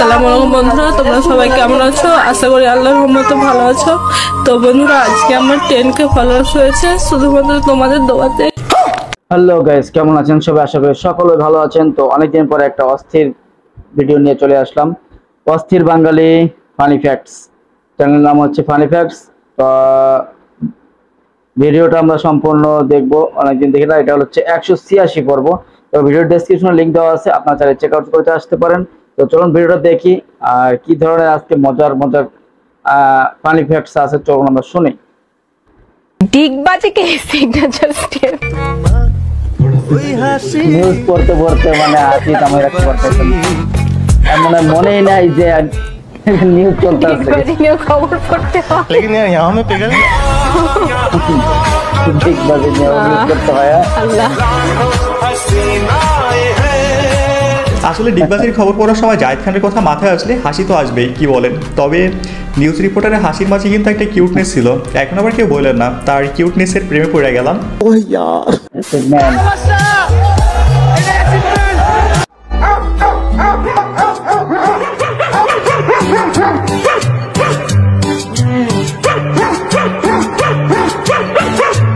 আসসালামু আলাইকুম বন্ধুরা, তোমরা সবাই কেমন আছো? আশা করি আল্লাহর রহমতে ভালো আছো। তো বন্ধুরা, আজকে আমার 10K ফলোয়ার্স হয়েছে শুধুমাত্র তোমাদের দোয়াতে। হ্যালো গাইস, কেমন আছেন সবাই? আশা করি সকলে ভালো আছেন। তো অনেকদিন পরে একটা অস্থির ভিডিও নিয়ে চলে আসলাম। অস্থির বাঙালি ফানি ফ্যাক্টস, চ্যানেলের নাম হচ্ছে ফানি ফ্যাক্টস। তো ভিডিওটা আমরা সম্পূর্ণ দেখবো, অনেকদিন দেখি না। এটা হচ্ছে 186 পর্ব। তো ভিডিওর ডেসক্রিপশনে লিংক দেওয়া আছে, আপনারা চাইলে চেক আউট করতে আসতে পারেন। তো চলুন ভিডিওটা দেখি আর কি ধরনের আজকে মজার মজার ফানি ফ্যাক্টস আছে, চলুন আমরা শুনি। ডিগবাজি কে সিগনেচার স্টেপ নিউজ পড়তে পড়তে মানে হাসি থামাই রাখতে পারতেছেন, মানে মনেই নাই যে নিউজ চলতেছে। ডিগবাজি নিয়ে খবর পড়তে হয়, लेकिन यार यहाँ में पिघल गया। ডিগবাজি নিয়ে নিউজ করতে হয়। আল্লাহ আসলে ডিগবাজির খবর পড়ার সময় জায়েদ খানের কথা মাথায় আসলে হাসি তো আসবেই, কি বলেন? তবে নিউজ রিপোর্টারের হাসির মাঝে কিন্তু একটা কিউটনেস ছিল। এখন আবার কেউ বললেন না, তার কিউটনেসের প্রেমে পড়ে গেলাম।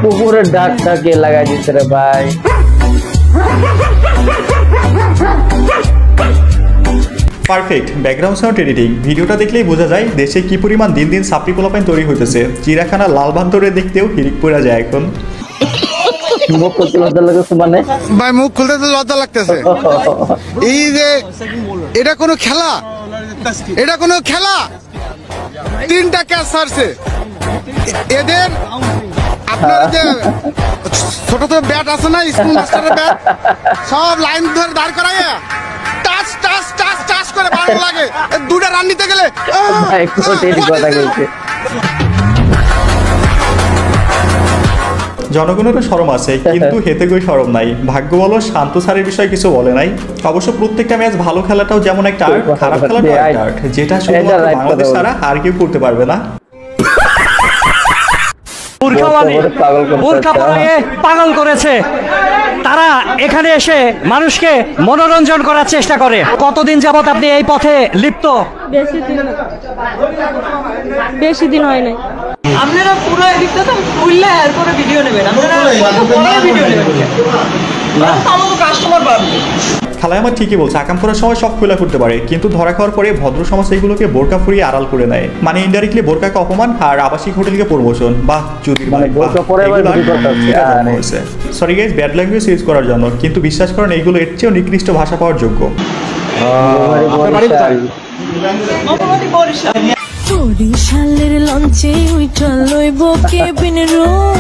পুকুরের ডাকটা কে লাগাই দিচ্ছে রে ভাই? Perfect background sound editing. ভিডিওটা দেখলেই বোঝা যায় দেশে কি পরিমাণ দিন দিন সাপ্লি পোলাপাইন তৈরি হইতেছে। চিড়াখানা লাল ভান্তরে দেখতেও হিরিক পড়া যায় এখন। মুখ করতে লজ্জা লাগছে মানে ভাই, মুখ খুলতে তো লজ্জা লাগতেছে। এই যে এটা কোনো খেলা, এটা কোনো খেলা। 3টা ক্যাচ ছাড়ছে এদের। আপনার যে ছোট ছোট ব্যাট আছে না, স্কুল মাস্টারের ব্যাট, সব লাইন ধরে দাঁড় করায় টাচ টাচ টাচ টাচ করে ভালো লাগে। 2টা রান নিতে গেলে জনগণেরও শরম আছে, কিন্তু হেতে কই শরম নাই। ভাগ্য বলো শান্ত স্যারের বিষয়ে কিছু বলে নাই। অবশ্য প্রত্যেকটা ম্যাচ ভালো খেলাটাও যেমন একটা আর্ট, খারাপ খেলাটাও একটা আর্ট, যেটা শুধুমাত্র বাংলাদেশ ছাড়া আর কেউ করতে পারবে না। পাগল করেছে তারা। এখানে এসে মানুষকে মনোরঞ্জন করার চেষ্টা করে। কতদিন যাবত আপনি এই পথে লিপ্ত? বেশি দিন হয় নাই। আপনারা পুরো এদিকটা তো খুললে এরপরে ভিডিও নেবেন, আপনারা ভিডিও নেবেন আমাদের কাস্টমার পাবে। খালায় আমার ঠিকই বলছে, আকাম করার সময় সব খোলা করতে পারে, কিন্তু ধরা খাওয়ার পরে ভদ্র সমাজ এইগুলোকে বোরকা ফুরিয়ে আড়াল করে নেয়। মানে ইনডাইরেক্টলি বোরকাকে অপমান আর আবাসিক হোটেলকে প্রমোশন। বাহ, যদি sorry guys, bad language use করার জন্য, কিন্তু বিশ্বাস করেন এইগুলো এর চেয়েও নিকৃষ্ট ভাষা পাওয়ার যোগ্য। বরিশালের লঞ্চে উইঠা লইব cabin room.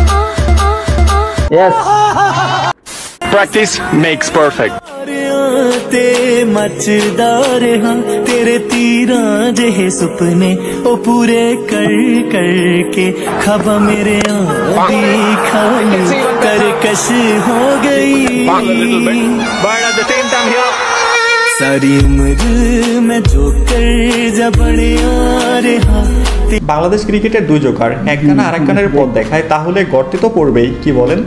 Practice makes perfect. मचदार हाँ तेरे तीरा जहे सुपने ओ पूरे कर कर के खबा मेरे आदि खाली करकश हो गई। सारी उम्र में जो कर जबड़े आ रहा। বাংলাদেশ ক্রিকেটের দুই জোকার, একখানা আর একখানের পথ দেখায়, তাহলে গর্তে তো পড়বেই, কি বলেন?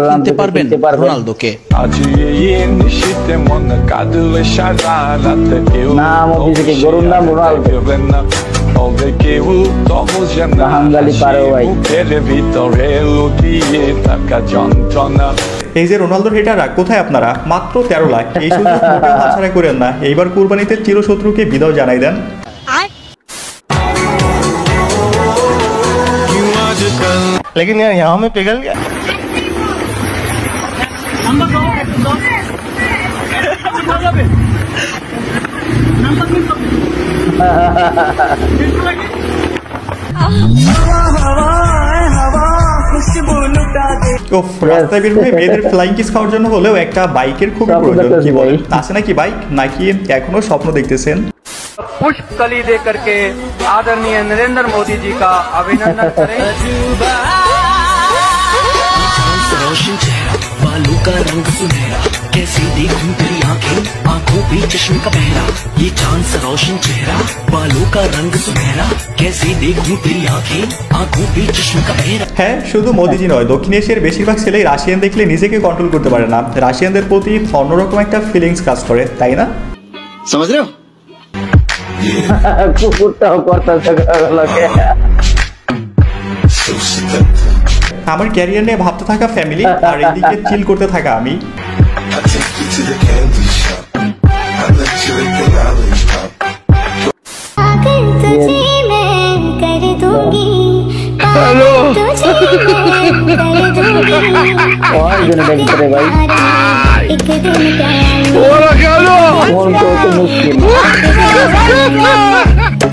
কিনতে পারবেন রোনালদোকে। নাম গরুর নাম রোনালদো। এই যে রোনালদোর হেটাররা, কোথায় আপনারা? মাত্র 13 লাখ। এই সুযোগ মোটেও হাতছাড়া করেন না। এইবার কুরবানিতে চিরশত্রুকে বিদায় জানাই দেন। लेकिन यार यहाँ में पिघल गया। রাস্তায় বের হয়ে মেয়েদের ফ্লাইং কিস খাওয়ার জন্য হলেও একটা বাইকের খুব প্রয়োজন, কি বলেন? আছে নাকি বাইক, নাকি এখনো স্বপ্ন দেখতেছেন? पुष्पकली दे करके आदरणीय नरेंद्र मोदी जी का अभिनंदन करें। बालों का रंग सुनहरा, कैसी देखूं तेरी आंखें, आंखों पे भी चश्मे का पहरा, ये चांद सा रोशन चेहरा, बालों का रंग सुनहरा, कैसे देखूं तेरी आंखें, आंखों पे चश्मे का पहरा। হ্যাঁ, শুধু মোদিজি নয়, দক্ষিণ এশিয়ার বেশিরভাগ ছেলেই রাশিয়ান দেখলে নিজেকে কন্ট্রোল করতে পারে না। রাশিয়ানদের প্রতি অন্যরকম একটা ফিলিংস কাজ করে, তাই না? समझ रहे हो? কুকুরটাও করতেছে লোকে। আমার ক্যারিয়ার নিয়ে ভাবতে থাকা ফ্যামিলি আর এদিকে চিল করতে থাকা আমি।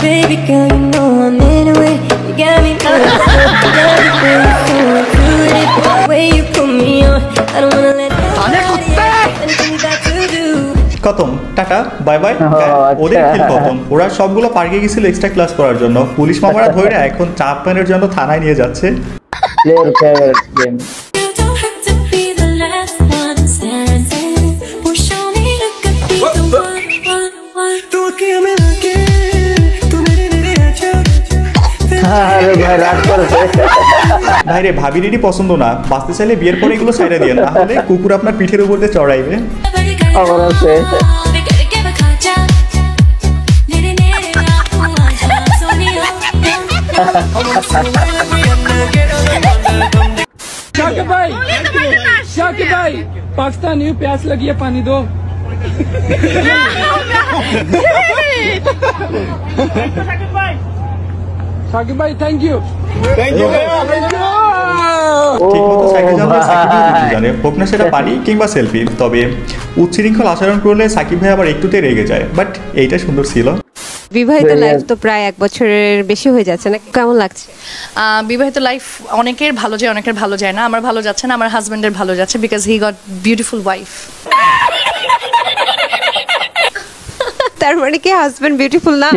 Baby girl, you know I'm in a way. You got me the way you put me on. I don't wanna let anything got to do. খতম, টাটা, বাই বাই। ওদের খেল খতম। ওরা সবগুলো পার্কে গেছিল এক্সট্রা ক্লাস করার জন্য। পুলিশ মামারা ধরে এখন চাপ পানের জন্য থানায় নিয়ে যাচ্ছে। ভাইরে, ভাবিরেরই পছন্দ না, বাঁচতে চাইলে বিয়ের পরে এগুলো ছাইড়া দিয়ে, না হলে কুকুর আপনার পিঠের উপর দিয়ে চড়াইবে। शाकिब भाई, पाकिस्तानी हूँ, प्यास लगी है, पानी दो। शाकिब भाई, थैंक यू। ঠিকমতো সাইকেল চালালে সাকিব ভাই জানে, হোক না সেটা পানি কিংবা সেলফি। তবে উচ্ছৃঙ্খল আচরণ করলে সাকিব ভাই আবার একটুতে রেগে যায়, বাট এইটা সুন্দর ছিল। বিবাহিত লাইফ তো প্রায় 1 বছরের বেশি হয়ে যাচ্ছে না, কেমন লাগছে? বিবাহিত লাইফ অনেকের ভালো যায়, অনেকের ভালো যায় না। আমার ভালো যাচ্ছে না, আমার হাজবেন্ডের ভালো যাচ্ছে, because he got beautiful wife. তার মানে কি হাজবেন্ড বিউটিফুল না?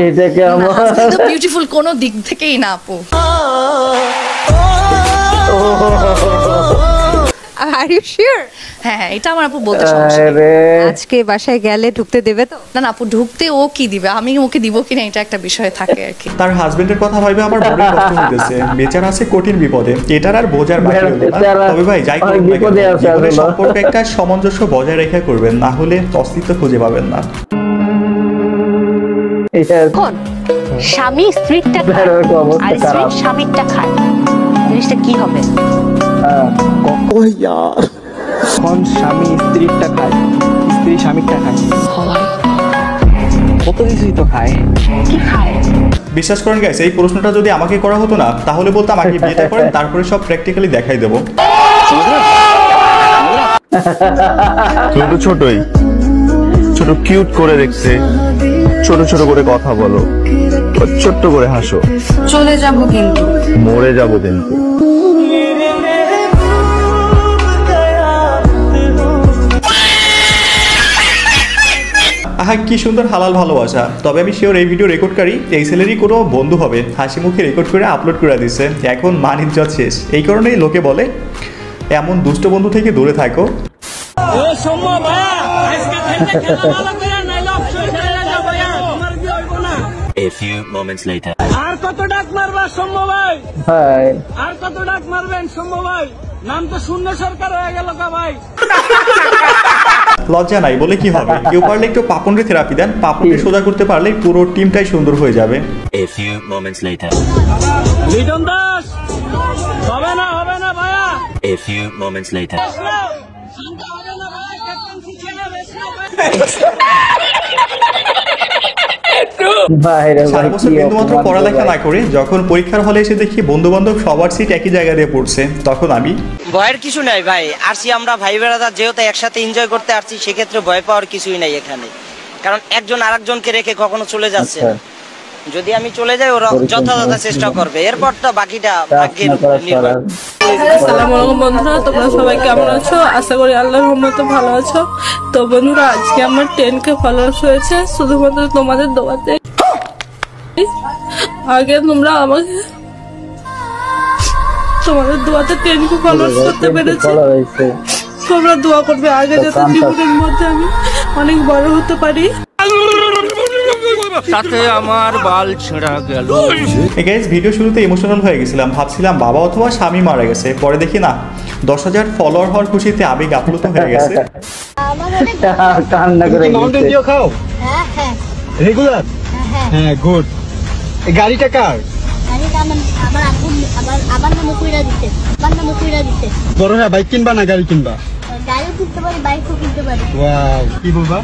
বিউটিফুল কোনো দিক থেকেই না আপু। Are you sure? হ্যাঁ, এটা আমার আপু বলতে সমস্যা নেই। আজকে বাসায় গেলে ঢুকতে দেবে তো? না আপু, ঢুকতে ও কি দিবে, আমি ওকে দিব কিনা এটা একটা বিষয় থাকে আর কি। তার হাজবেন্ডের কথা ভাবে আমার বড় কষ্ট হইতেছে। বেচারা আছে কঠিন বিপদে, এটার আর বোঝার বাকি হলো না। তবে ভাই, যাই করুন না কেন, জীবনের সম্পর্কে একটা সামঞ্জস্য বজায় রেখে করবেন, না হলে অস্তিত্ব খুঁজে পাবেন না। স্বামী স্ত্রীরটা খায় আর স্ত্রী স্বামীরটা খায়, জিনিসটা কি হবে? কোন স্বামী স্ত্রীরটা খায়, স্ত্রী স্বামীরটা খায়, কত কিছুই তো খায়। কি খায়? বিশ্বাস করেন গাইস, এই প্রশ্নটা যদি আমাকে করা হতো না, তাহলে বলতাম আগে বিয়েটা করেন, তারপরে সব প্র্যাকটিক্যালি দেখাই দেবো। তুমি তো ছোটই, ছোট কিউট করে দেখতে, ছোট ছোট করে কথা বলো, ছোট্ট করে হাসো। চলে যাব কিন্তু, মরে যাবো কিন্তু। আহা, কি সুন্দর হালাল ভালোবাসা। তবে আমি শিওর এই ভিডিও রেকর্ডকারী এই ছেলেরই কোনো বন্ধু হবে, হাসি মুখে রেকর্ড করে আপলোড করে দিচ্ছে। এখন মান ইজ্জত শেষ, এই কারণেই লোকে বলে এমন দুষ্ট বন্ধু থেকে দূরে থাকো। A few moments later. আর কত ডাক মারবা সম্ভব ভাই? আর কত ডাক মারবেন সম্ভব ভাই? নাম তো শূন্য সরকার হয়ে গেল কা ভাই। লজ্জা নাই বলে কি হবে, কেউ পারলে একটু পাপনরে থেরাপি দেন, পাপনকে সোজা করতে পারলে পুরো টিমটাই সুন্দর হয়ে যাবে। A few moments later. Liton Das, হবে না ভাইয়া। A few moments later. সারা বছর বিন্দুমাত্র পড়ালেখা না করে যখন পরীক্ষার হলে এসে দেখি বন্ধু বান্ধব সবার সিট একই জায়গা দিয়ে পড়ছে, তখন আমি ভয়ের কিছু নাই ভাই। আসছি আমরা ভাই বেড়াদার, যেহেতু একসাথে এনজয় করতে আসছি, সেক্ষেত্রে ভয় পাওয়ার কিছুই নাই এখানে। কারণ একজন আরেকজনকে রেখে কখনো চলে যাচ্ছে না। যদি আমি চলে যাই, ওরা যথাযথ চেষ্টা করবে, এরপর তো বাকিটা ভাগ্যের উপর নির্ভর। আসসালামু আলাইকুম বন্ধুরা, তোমরা সবাই কেমন আছো? আশা করি আল্লাহর রহমতে ভালো আছো। তো বন্ধুরা, আজকে আমার 10K ফলোয়ার্স হয়েছে শুধুমাত্র তোমাদের দোয়াতে। আগে তোমরা আমাকে তোমাদের দোয়াতে 10K ফলোয়ার্স করতে পেরেছি। তোমরা দোয়া করবে আগে যাতে জীবনের মধ্যে আমি অনেক বড় হতে পারি। সাথে আমার বাল ছেঁড়া গেল। গাইস ভিডিও শুরুতে ইমোশনাল হয়ে গেছিলাম, ভাবছিলাম বাবা অথবা স্বামী মারা গেছে। পরে দেখি না, 10,000 ফলোয়ার হওয়ার খুশিতে আবেগ আপ্লুত হয়ে গেছে। কান্না করে মাউন্টেন ডিউ খাও? হ্যাঁ হ্যাঁ রেগুলার? হ্যাঁ গুড। এই গাড়িটা কার? গাড়িটা আমার আব্বু আমার নামে কইরা দিতে। আমার নামে কইরা দিতে। বড় হয়ে বাইক কিনবা না গাড়ি কিনবা? গাড়িও কিনতে পারি, বাইকও কিনতে পারি। ওয়াও, কি বলবা?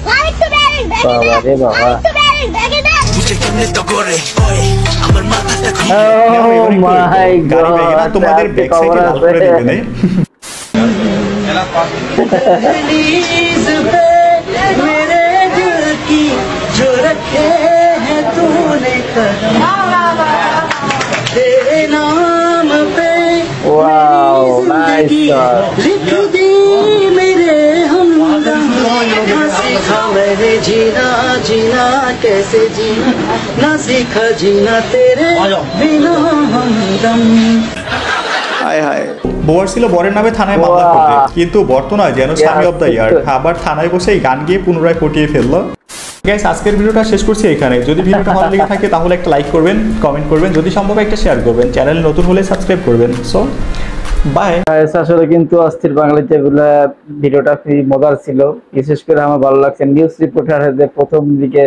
লাইক টু ব্যারিং ব্যাগে দে। বাবা রে বাবা। লাইক টু ব্যারিং ব্যাগে দে। মুঝে কেমনে তো করে ওই আমার মাথাটা ও মাই গড, তোমাদের ব্যাক সাইডে লাল করে দিবে না? मेरे दिल की जो रखे हैं तूने कदम तेरे नाम पे ওয়াও নাইস শট। लिख दी मेरे हमदम ना सीखा मैंने जीना जीना कैसे जीना ना सीखा जीना तेरे बिना हमदम। হায় হায়, বউয়ার ছিল বরের নামে থানায় মামলা করতে, কিন্তু বর্তমানে যেন স্বামী অব দ্য ইয়ার, আবার থানায় বসে এই গান গিয়ে পুনরায় পটিয়ে ফেললো। গাইস আজকের ভিডিওটা শেষ করছি এখানে। যদি ভিডিওটা ভালো লেগে থাকে তাহলে একটা লাইক করবেন, কমেন্ট করবেন, যদি সম্ভব একটা শেয়ার করবেন, চ্যানেল নতুন হলে সাবস্ক্রাইব করবেন। So bye. আসলে কিন্তু অস্থির বাঙালিতে ভিডিওটা খুবই মজার ছিল। বিশেষ করে আমার ভালো লাগছে নিউজ রিপোর্টারের যে প্রথম দিকে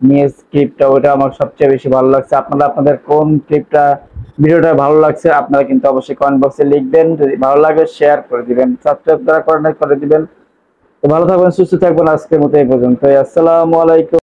নিউজ ক্লিপটা, ওটা আমার সবচেয়ে বেশি ভালো লাগছে। আপনারা আপনাদের কোন ক্লিপটা ভিডিওটা ভালো লাগছে আপনারা কিন্তু অবশ্যই কমেন্ট বক্সে লিখবেন। যদি ভালো লাগে শেয়ার করে দিবেন, সাবস্ক্রাইব যারা করে দিবেন। তো ভালো থাকবেন, সুস্থ থাকবেন। আজকের মতো এই পর্যন্ত। আসসালামু আলাইকুম।